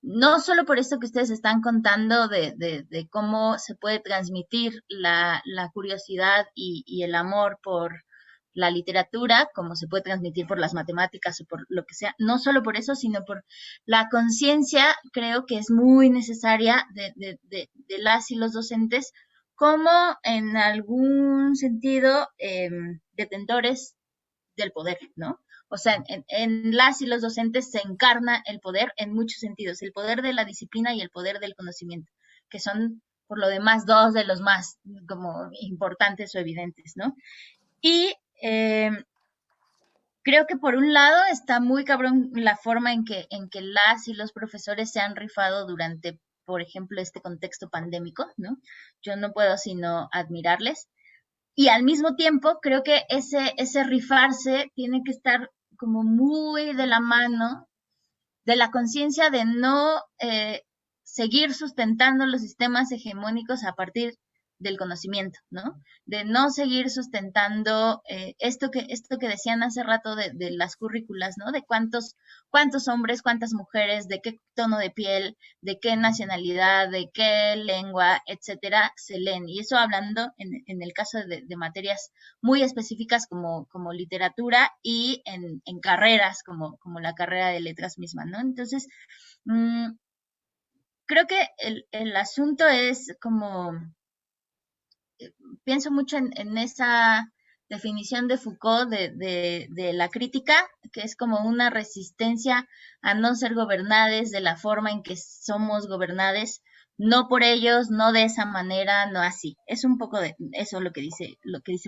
no solo por esto que ustedes están contando de cómo se puede transmitir la curiosidad y el amor por la literatura, como se puede transmitir por las matemáticas o por lo que sea, no solo por eso, sino por la conciencia, creo que es muy necesaria de las y los docentes, como en algún sentido detentores del poder, ¿no? O sea, en las y los docentes se encarna el poder en muchos sentidos, el poder de la disciplina y el poder del conocimiento, que son por lo demás dos de los más como importantes o evidentes, ¿no? Y creo que por un lado está muy cabrón la forma en que las y los profesores se han rifado durante, por ejemplo, este contexto pandémico, ¿no? Yo no puedo sino admirarles. Y al mismo tiempo, creo que ese rifarse tiene que estar como muy de la mano de la conciencia de no seguir sustentando los sistemas hegemónicos a partir del conocimiento, ¿no? De no seguir sustentando esto que decían hace rato de las currículas, ¿no? De cuántos hombres, cuántas mujeres, de qué tono de piel, de qué nacionalidad, de qué lengua, etcétera, se leen. Y eso hablando en el caso de materias muy específicas como literatura y en carreras como la carrera de letras misma, ¿no? Entonces, creo que el asunto es como pienso mucho en esa definición de Foucault de la crítica, que es como una resistencia a no ser gobernades de la forma en que somos gobernades, no por ellos, no de esa manera, no así. Es un poco de eso lo que dice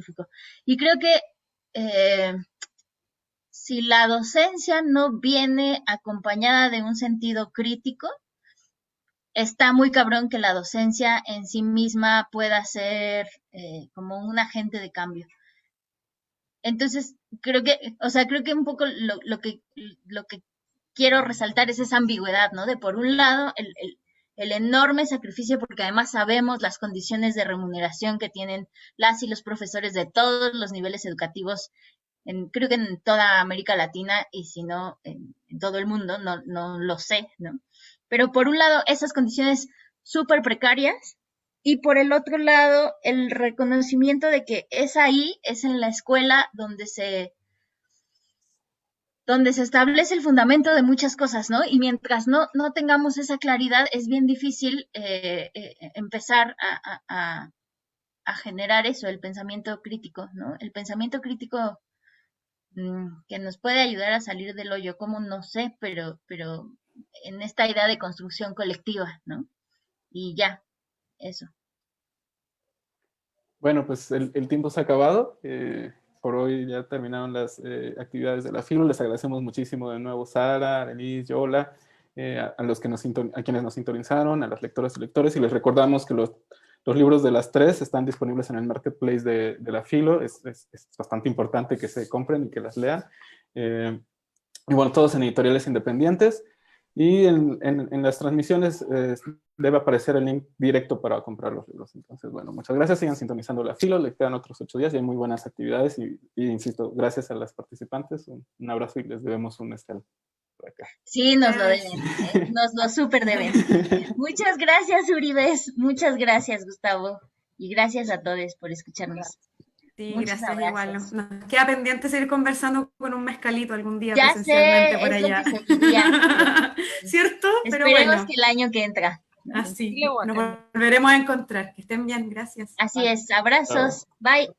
Foucault. Y creo que si la docencia no viene acompañada de un sentido crítico, está muy cabrón que la docencia en sí misma pueda ser como un agente de cambio. Entonces, creo que un poco lo que quiero resaltar es esa ambigüedad, ¿no? De por un lado, el enorme sacrificio, porque además sabemos las condiciones de remuneración que tienen las y los profesores de todos los niveles educativos, creo que en toda América Latina, y si no, en todo el mundo, no lo sé, ¿no? Pero por un lado, esas condiciones súper precarias, y por el otro lado, el reconocimiento de que es ahí, es en la escuela donde se establece el fundamento de muchas cosas, ¿no? Y mientras no tengamos esa claridad, es bien difícil empezar a generar eso, el pensamiento crítico, ¿no? El pensamiento crítico que nos puede ayudar a salir del hoyo, como no sé, pero en esta idea de construcción colectiva, ¿no? Y ya, eso. Bueno, pues el tiempo se ha acabado. Por hoy ya terminaron las actividades de la FILO. Les agradecemos muchísimo de nuevo Sara, Arelis, Yola, a quienes nos sintonizaron, a las lectoras y lectores, y les recordamos que los libros de las tres están disponibles en el marketplace de la FILO. Es bastante importante que se compren y que las lean. Y bueno, todos en editoriales independientes. Y en las transmisiones debe aparecer el link directo para comprar los libros. Entonces, bueno, muchas gracias. Sigan sintonizando la FILO. Les quedan otros 8 días y hay muy buenas actividades. Y insisto, gracias a las participantes. Un abrazo y les debemos un estel por acá. Sí, nos lo deben. Nos lo súper deben. Muchas gracias, Uribes. Muchas gracias, Gustavo. Y gracias a todos por escucharnos. Sí, Muchos gracias abrazos. igual. Nos queda pendiente seguir conversando con un mezcalito algún día Ya presencialmente sé, por es allá. lo que seguiría. ¿Cierto? Pero Esperemos bueno, que el año que entra. así Chile o acá. nos volveremos a encontrar. Que estén bien, gracias. Así es. Abrazos. Bye.